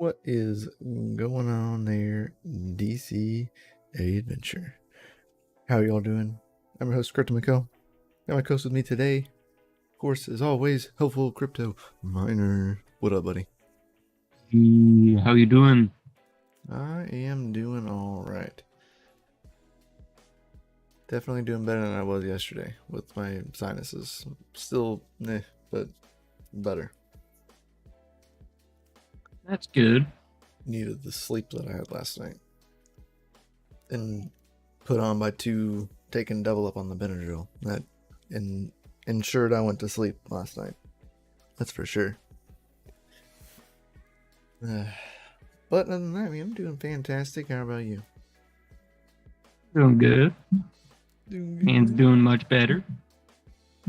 What is going on there, DCA Adventure? How y'all doing? I'm your host, Crypto McCall. Got my co-host with me today, of course, as always, helpful crypto miner. What up, buddy? How you doing? I am doing all right. Definitely doing better than I was yesterday with my sinuses. Still, but better. That's good. Needed the sleep that I had last night, and put on by taking double up on the Benadryl. That ensured I went to sleep last night. That's for sure. But other than that, I mean, I'm doing fantastic. How about you? Doing good. Man's doing much better.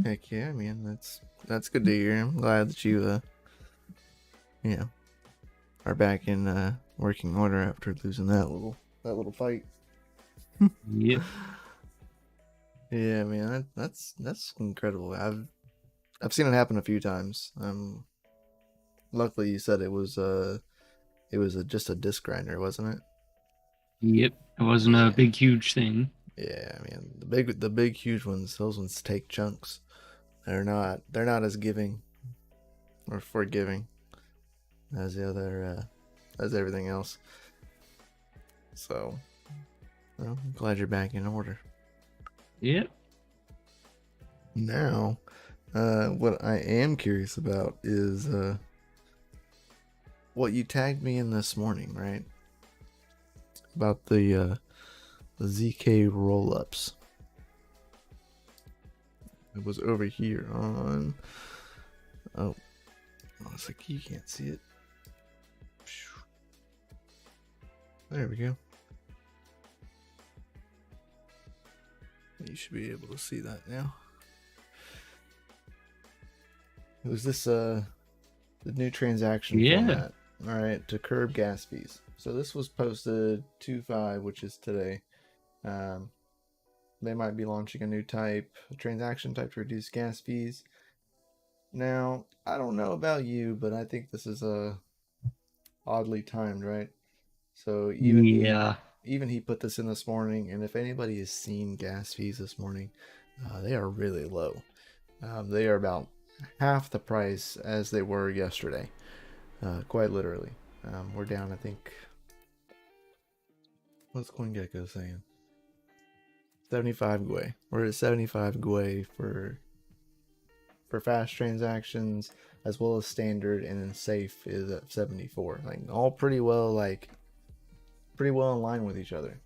Heck yeah, man. That's good to hear. I'm glad that you are back in working order after losing that little fight. Yep. Yeah, man. That's incredible. I've seen it happen a few times. Luckily you said it was just a disc grinder, wasn't it? Yep. It wasn't a big, huge thing. Yeah, I mean the big huge ones, those ones take chunks. They're not as giving or forgiving as the other as everything else. So, well, I'm glad you're back in order. Yep. Now, what I am curious about is what you tagged me in this morning, right? About the ZK roll-ups. It was over here on... Oh, it's like you can't see it. There we go. You should be able to see that now. It was this the new transaction format, all right, to curb gas fees. So this was posted 2/5, which is today. They might be launching a new transaction type to reduce gas fees. Now, I don't know about you, but I think this is oddly timed, right? So even he put this in this morning, and if anybody has seen gas fees this morning, they are really low. They are about half the price as they were yesterday, quite literally. We're down, I think. What's CoinGecko saying? 75 Gwei. We're at 75 Gwei for fast transactions, as well as standard, and then safe is at 74. Like all pretty well in line with each other.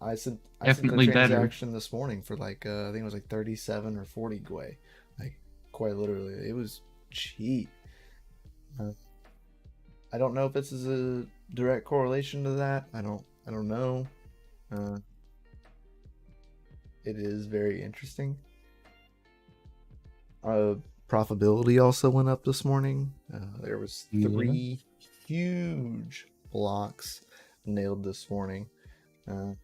I sent a transaction this morning for like I think it was like 37 or 40 Gwei. Like quite literally, it was cheap. I don't know if this is a direct correlation to that. I don't know. It is very interesting. Profitability also went up this morning. There was 3 huge blocks nailed this morning. Okay.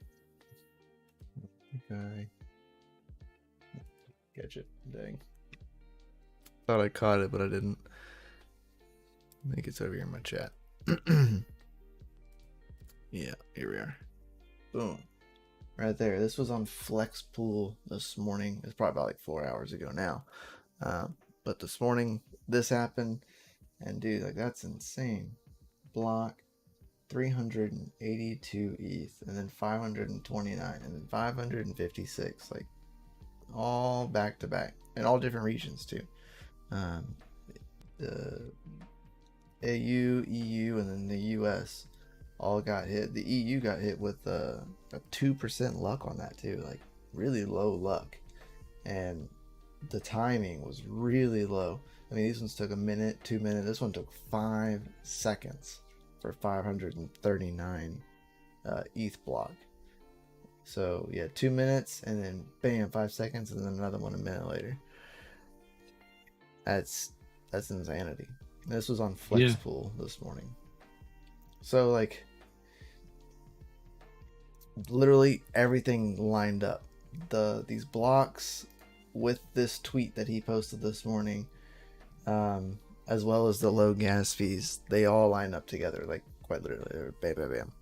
Catch it. Dang. Thought I caught it, but I didn't. I think it's over here in my chat. Yeah, here we are. Boom. Right there. This was on Flexpool this morning. It's probably about like 4 hours ago now. But this morning, this happened. And dude, like that's insane. Block 382 ETH, and then 529, and then 556. Like all back to back. In all different regions too. The AU, EU, and then the US all got hit. The EU got hit with a 2% luck on that too, like really low luck, and the timing was really low. I mean, these ones took a minute, 2 minutes. This one took 5 seconds for 539 ETH block. So yeah, 2 minutes, and then bam, 5 seconds, and then another one a minute later. That's insanity. This was on Flexpool this morning. So like literally everything lined up. These blocks with this tweet that he posted this morning, as well as the low gas fees, they all line up together, like quite literally, bam, bam, bam.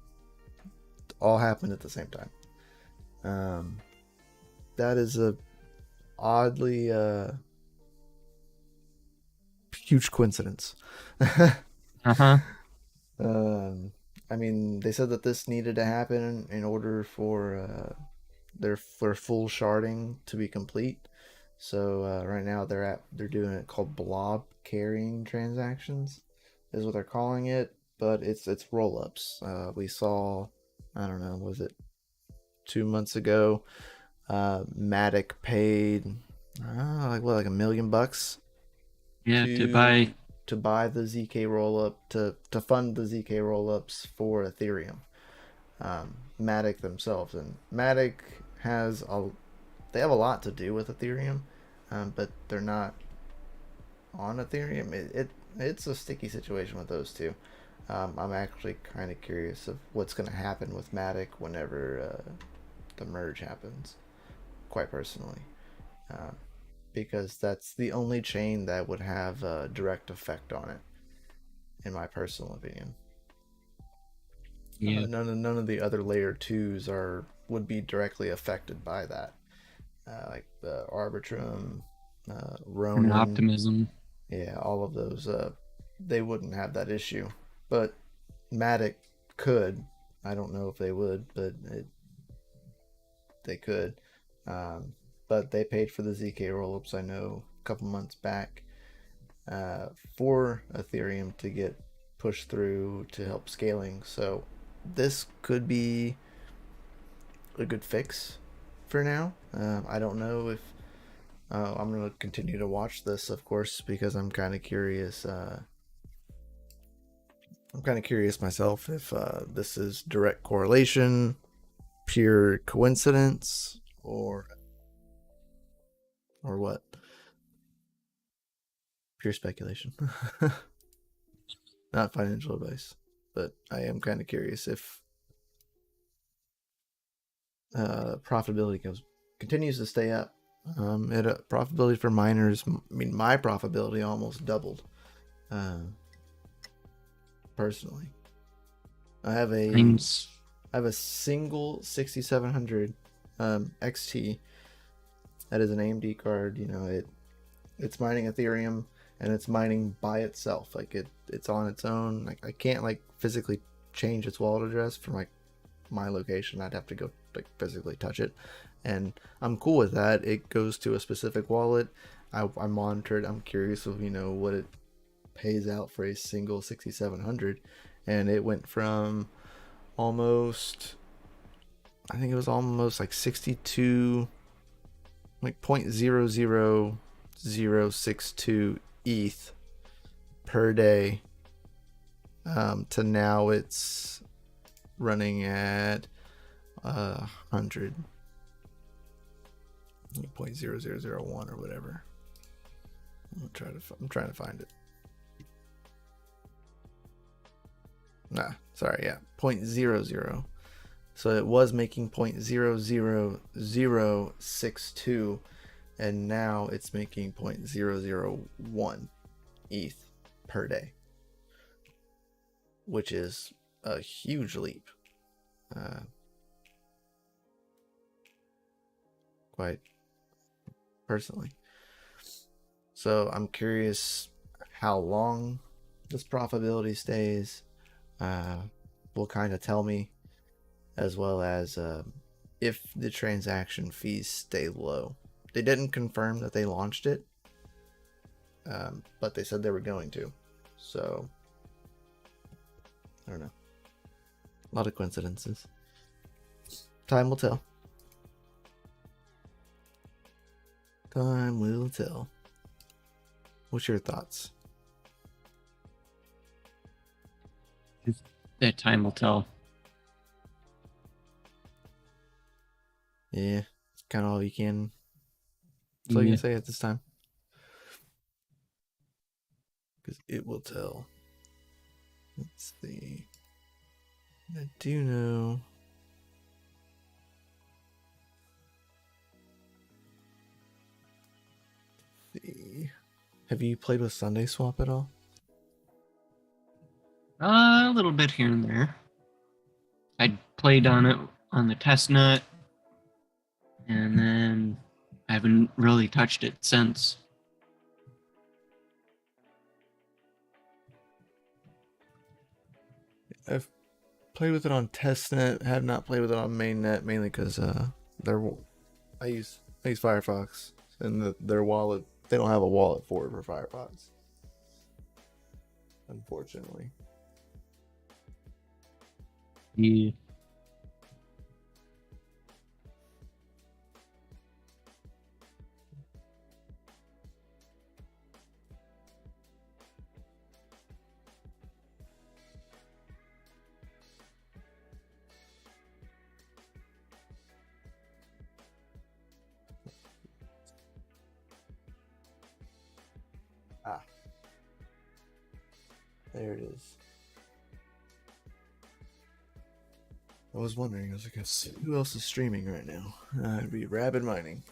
All happened at the same time. That is a oddly huge coincidence. Uh-huh. I mean, they said that this needed to happen in order for their full sharding to be complete. So right now they're doing it called blob carrying transactions, is what they're calling it. But it's roll-ups. We saw, I don't know, was it 2 months ago? Matic paid like $1 million Yeah, to to buy. buy the ZK rollup to fund the ZK rollups for Ethereum. Matic themselves, and Matic has they have a lot to do with Ethereum, but they're not on Ethereum. It's a sticky situation with those two. I'm actually kind of curious of what's going to happen with Matic whenever the merge happens. Quite personally, uh, because that's the only chain that would have a direct effect on it, in my personal opinion. Yeah, None of the other layer twos would be directly affected by that, like the Arbitrum, and Ronin, optimism. yeah, all of those. They wouldn't have that issue, but Matic could. I don't know if they would, but they could. Um, but they paid for the ZK rollups, I know, a couple months back, for Ethereum to get pushed through to help scaling. So this could be a good fix for now. I don't know if I'm going to continue to watch this, of course, because I'm kind of curious. I'm kind of curious myself if this is direct correlation, pure coincidence, or what? Pure speculation. Not financial advice, but I am kind of curious if profitability continues to stay up. Profitability for miners. I mean, my profitability almost doubled. Personally, I have a Mine's single 6700 XT that is an AMD card. You know, it's mining Ethereum and it's mining by itself. Like it's on its own. Like I can't like physically change its wallet address from like my location. I'd have to go like physically touch it, and I'm cool with that. It goes to a specific wallet. I monitored. I'm curious of what it pays out for a single 6700, and it went from almost, I think it was almost like 62, like 0.00062 ETH per day, to now it's running at 100, 0.0001 or whatever. I'm trying to find it. Nah, sorry, yeah, 0.00. So it was making 0.00062, and now it's making 0.001 ETH per day, which is a huge leap. Quite personally. So I'm curious how long this profitability stays. Will kind of tell me, as well as if the transaction fees stay low. They didn't confirm that they launched it, but they said they were going to. So I don't know. A lot of coincidences. Time will tell. Time will tell. What's your thoughts? that time will tell. Yeah, it's kind of all you can. That's all you can say at this time. Because it will tell. Let's see. I do know. See. Have you played with Sunday Swap at all? A little bit here and there. I played on it on the test net, and then I haven't really touched it since. I've played with it on testnet. Have not played with it on mainnet, mainly because I use Firefox, and their wallet, they don't have a wallet for Firefox, unfortunately. Yeah. There it is. I was wondering, I was like, who else is streaming right now? It'd be Rabid Mining.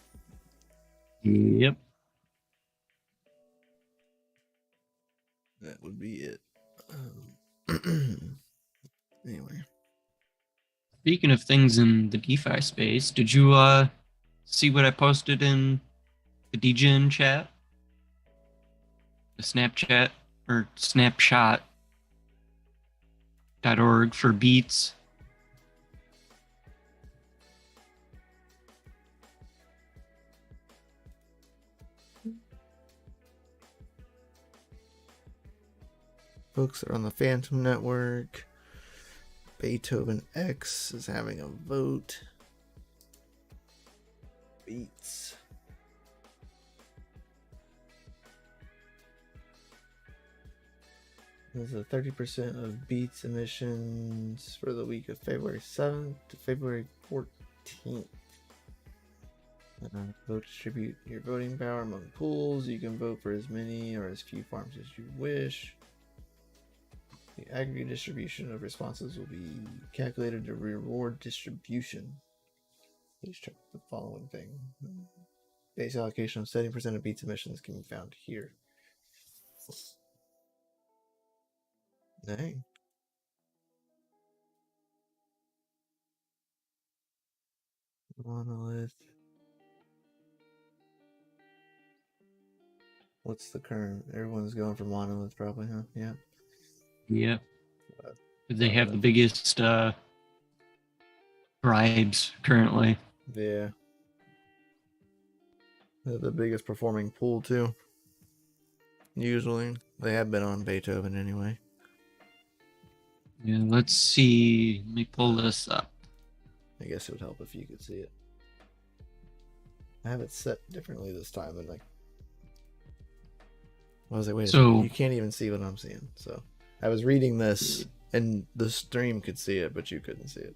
Yep. That would be it. Anyway. Speaking of things in the DeFi space, did you see what I posted in the DGen chat? The Snapchat or snapshot.org for beats. Folks are on the Phantom Network. Beethoven X is having a vote. Beats. There's a 30% of Beats emissions for the week of February 7th to February 14th. Vote distribute your voting power among pools. You can vote for as many or as few farms as you wish. The aggregate distribution of responses will be calculated to reward distribution. Please check the following thing. Base allocation of 70% of Beats emissions can be found here. Dang. Monolith. What's the current? Everyone's going for Monolith probably, huh? Yeah. Yeah. They have the biggest bribes currently. Yeah. They're the biggest performing pool too. Usually. They have been on Beethoven anyway. Yeah, let's see. Let me pull this up. I guess it would help if you could see it. I have it set differently this time than like. I was like, wait a second, you can't even see what I'm seeing. So I was reading this and the stream could see it, but you couldn't see it.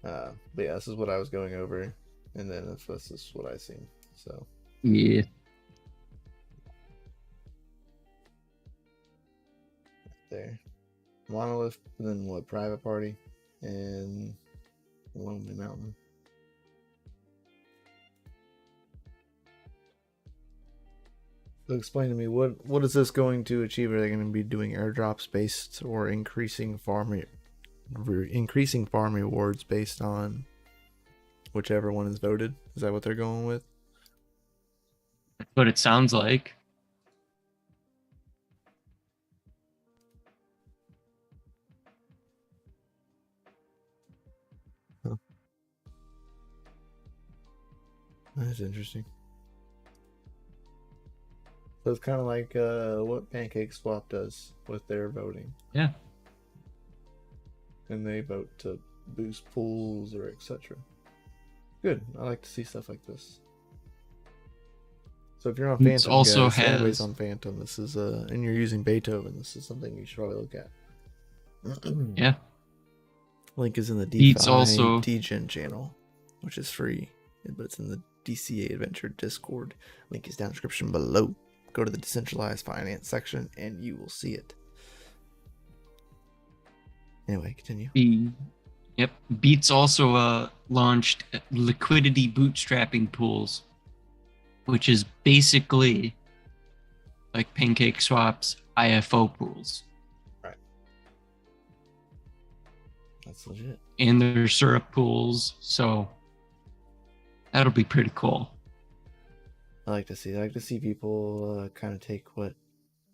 But yeah, this is what I was going over, and then this is what I seen. So yeah. There. Monolith, then what? Private Party, and Lonely Mountain. So explain to me, what is this going to achieve? Are they going to be doing airdrops based or increasing farm rewards based on whichever one is voted? Is that what they're going with? That's what it sounds like. Huh. That's interesting. So it's kind of like what PancakeSwap does with their voting. Yeah. And they vote to boost pools or etc. Good. I like to see stuff like this. So if you're on Phantom, It's also guys, anyways on Phantom, this is and you're using Beethoven, this is something you should probably look at. Yeah. Link is in the DeFi also DGen channel, which is free, but it's in the DCA Adventure Discord. Link is down in the description below. Go to the decentralized finance section and you will see it. Anyway, continue. Yep. Beats also launched liquidity bootstrapping pools. which is basically like Pancake Swap's IFO pools. Right. That's legit. And their syrup pools, so that'll be pretty cool. I like to see people kind of take what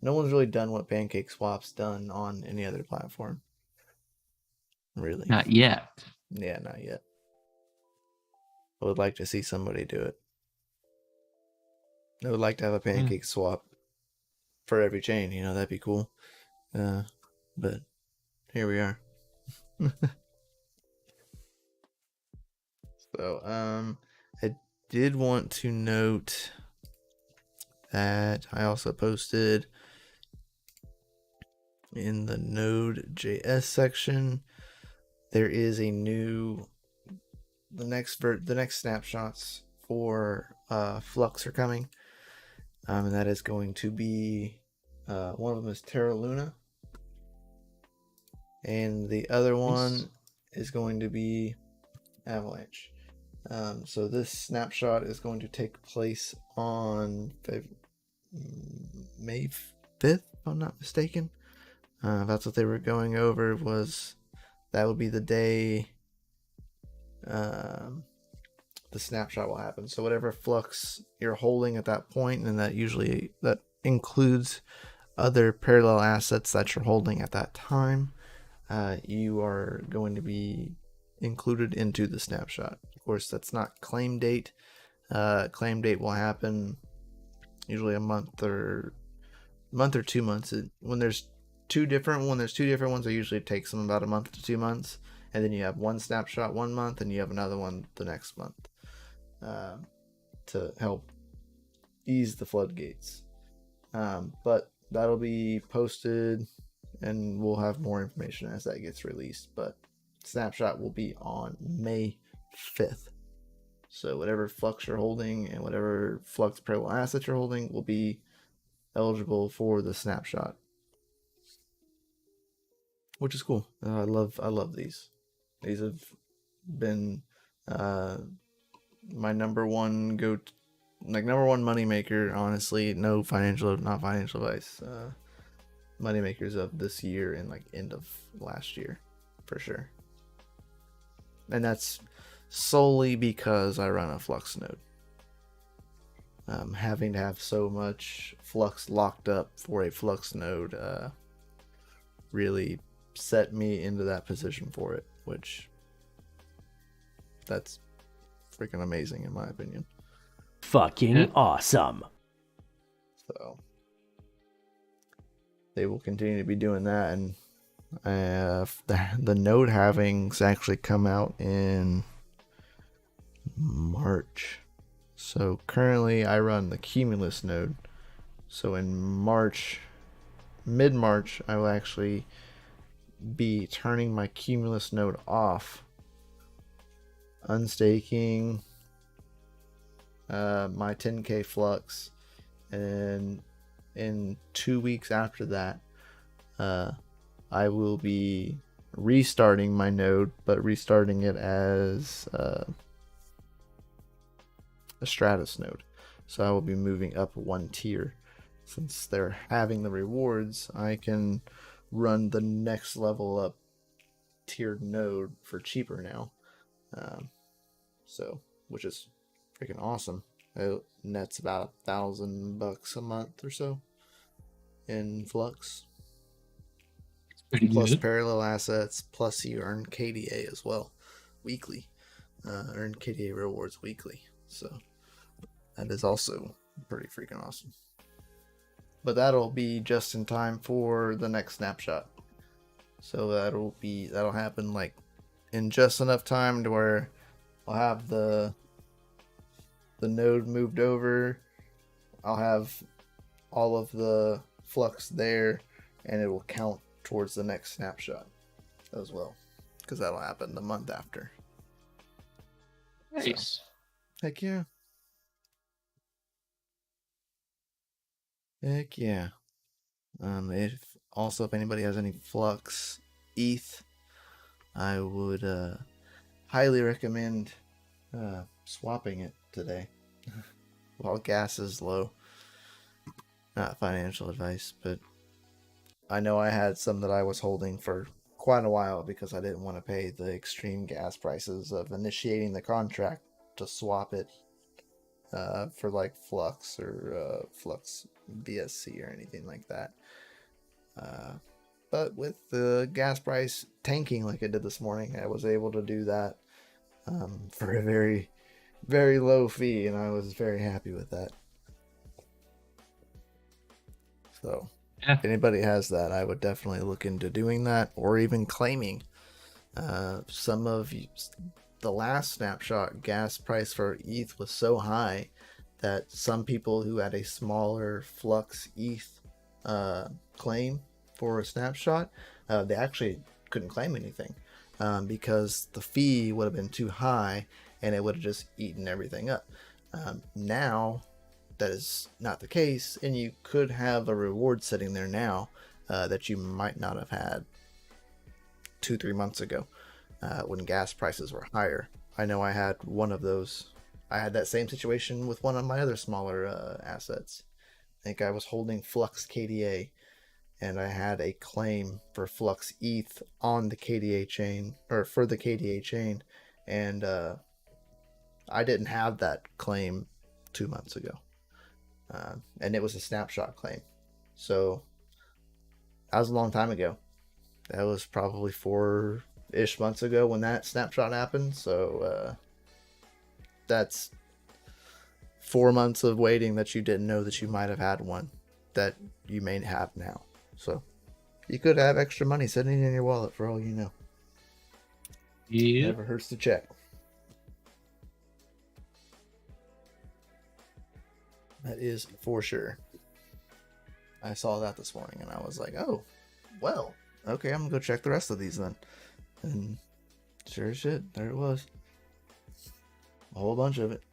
no one's really done what Pancake Swap's done on any other platform. Really? Not yet. Yeah, not yet. I would like to see somebody do it. I would like to have a Pancake Swap for every chain. You know, that'd be cool. But here we are. So, I did want to note that I also posted in the Node.js section, there is a new, the next snapshots for Flux are coming, and that is going to be one of them is Terra Luna, and the other one is going to be Avalanche. So this snapshot is going to take place on May 5th, if I'm not mistaken. That's what they were going over, was that would be the day the snapshot will happen. So whatever flux you're holding at that point, and that includes other parallel assets that you're holding at that time, you are going to be included into the snapshot. Of course, that's not claim date. Claim date will happen usually a month or 2 months. When there's two different ones, it usually takes them about a month to 2 months, and then you have one snapshot 1 month, and you have another one the next month, to help ease the floodgates. But that'll be posted, and we'll have more information as that gets released. But snapshot will be on May 5th. So whatever flux you're holding and whatever flux parallel assets you're holding will be eligible for the snapshot, which is cool. I love these. These have been my number one moneymaker. Honestly, not financial advice. Moneymakers of this year and like end of last year, for sure. And that's solely because I run a Flux node. Having to have so much Flux locked up for a Flux node really set me into that position for it, which that's freaking amazing in my opinion. Fucking awesome. So they will continue to be doing that, and the node halvings actually come out in March. So currently I run the Cumulus node. So in March, mid-March, I will actually be turning my Cumulus node off, unstaking my 10k Flux, and in 2 weeks after that, I will be restarting my node, but restarting it as a Stratus node. So I will be moving up one tier. Since they're having the rewards, I can run the next level up tiered node for cheaper now. So, which is freaking awesome. It nets about $1,000 a month or so in Flux. Plus good. Parallel assets, plus you earn KDA as well weekly. Earn KDA rewards weekly. So that is also pretty freaking awesome. But that'll be just in time for the next snapshot. So that'll happen like in just enough time to where I'll have the node moved over. I'll have all of the Flux there, and it will count towards the next snapshot as well, because that'll happen the month after. Nice. So, heck yeah. Heck yeah. If anybody has any Flux ETH, I would highly recommend swapping it today. while gas is low. Not financial advice, but I know I had some that I was holding for quite a while because I didn't want to pay the extreme gas prices of initiating the contract to swap it for like Flux or Flux BSC or anything like that. But with the gas price tanking like it did this morning, I was able to do that for a very, very low fee, and I was very happy with that. So Yeah. if anybody has that, I would definitely look into doing that or even claiming. Some of the last snapshot gas price for ETH was so high that some people who had a smaller Flux ETH claim for a snapshot, they actually couldn't claim anything because the fee would have been too high and it would have just eaten everything up. Now that is not the case, and you could have a reward sitting there now that you might not have had 2-3 months ago when gas prices were higher. I know I had one of those. I had that same situation with one of my other smaller assets. I think I was holding Flux KDA, and I had a claim for Flux ETH on the KDA chain, or for the KDA chain, and I didn't have that claim 2 months ago. And it was a snapshot claim. So that was a long time ago. That was probably 4-ish months ago when that snapshot happened. So that's 4 months of waiting that you didn't know that you might have had one that you may have now. So you could have extra money sitting in your wallet for all you know. Yeah. Never hurts to check. That is for sure. I saw that this morning and I was like, oh, well, okay, I'm gonna go check the rest of these then. And sure as shit, there it was. A whole bunch of it.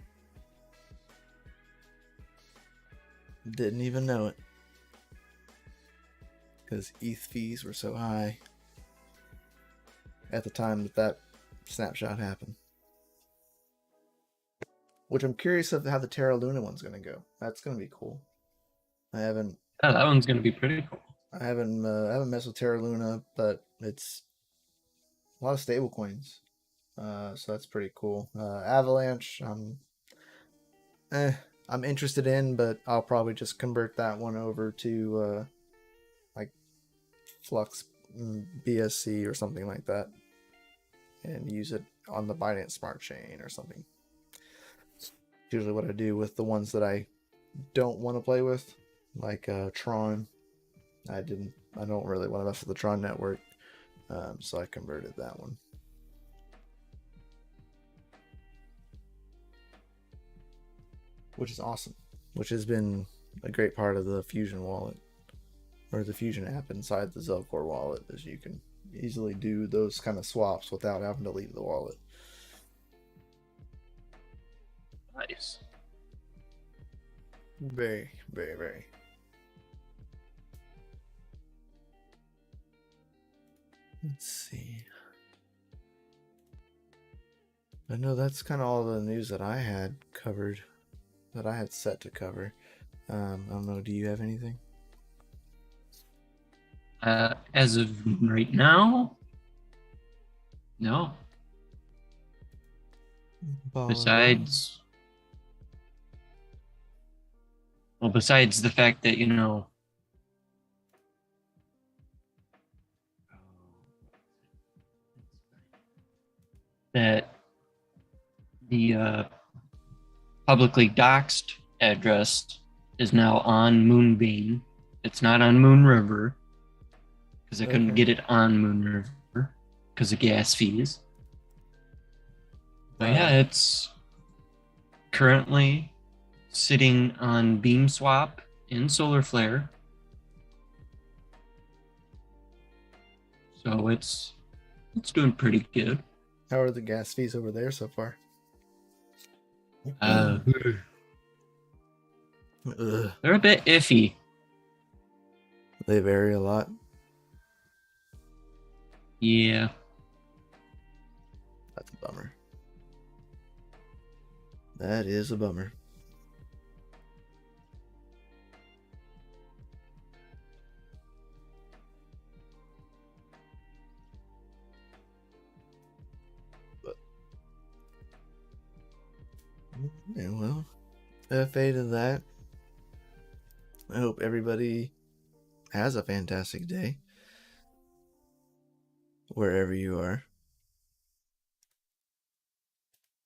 Didn't even know it. Because ETH fees were so high at the time that snapshot happened. Which I'm curious of how the Terra Luna one's gonna go. That's gonna be cool. I haven't Yeah, that one's gonna be pretty cool. I haven't messed with Terra Luna, but it's a lot of stable coins. So that's pretty cool. Avalanche, I'm interested in, but I'll probably just convert that one over to like Flux BSC or something like that, and use it on the Binance Smart Chain or something. It's usually what I do with the ones that I don't want to play with, like Tron. I don't really want to mess with the Tron network, so I converted that one. Which is awesome. Which has been a great part of the Fusion wallet, or the Fusion app inside the Zelcore wallet, is you can easily do those kind of swaps without having to leave the wallet. Nice. Very, very, very. Let's see. I know that's kind of all the news that I had covered, that I had set to cover. I don't know, do you have anything? As of right now, no. Besides the fact that, that the publicly doxed address is now on Moonbeam. It's not on Moon River because I couldn't get it on Moon River because of gas fees. But yeah, it's currently sitting on BeamSwap in SolarFlare. So it's doing pretty good. How are the gas fees over there so far? They're a bit iffy. They vary a lot. Yeah. That's a bummer. That is a bummer. And well, FA to that. I hope everybody has a fantastic day wherever you are.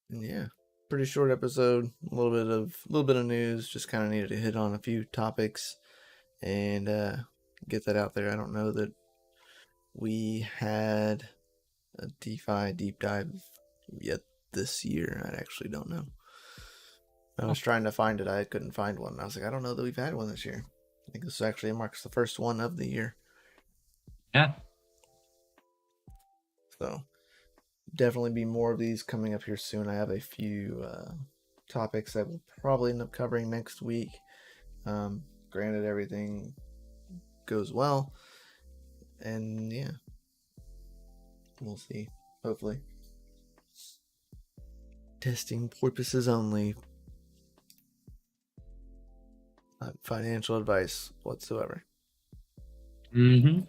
And yeah, pretty short episode. A little bit of news. Just kind of needed to hit on a few topics and get that out there. I don't know that we had a DeFi deep dive yet this year. I actually don't know. I was trying to find it. I couldn't find one. I was like, I don't know that we've had one this year. I think this actually marks the first one of the year. Yeah. So definitely be more of these coming up here soon. I have a few topics that we'll probably end up covering next week. Granted, everything goes well. And yeah, we'll see. Hopefully. Testing purposes only. Not financial advice whatsoever. Mm-hmm.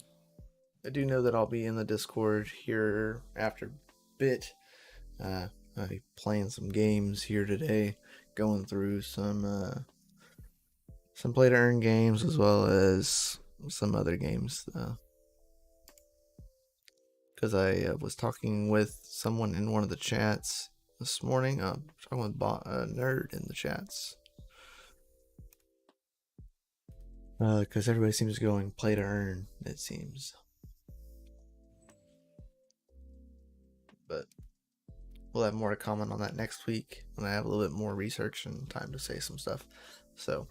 I do know that I'll be in the Discord here after a bit. I'll be playing some games here today, going through some play to earn games as well as some other games. Because I was talking with someone in one of the chats this morning. Talking with a nerd in the chats. Because everybody seems to be going play to earn, it seems. But we'll have more to comment on that next week when I have a little bit more research and time to say some stuff. So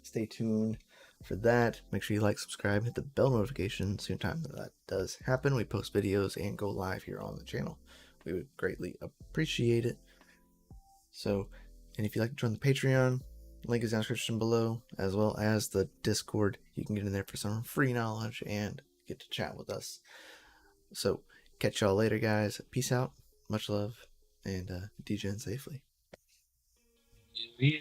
stay tuned for that. Make sure you like, subscribe, hit the bell notification soon time that does happen. We post videos and go live here on the channel. We would greatly appreciate it. So, and if you'd like to join the Patreon, link is in the description below, as well as the Discord. You can get in there for some free knowledge and get to chat with us. So, catch y'all later, guys. Peace out. Much love. And DJ safely. Yeah.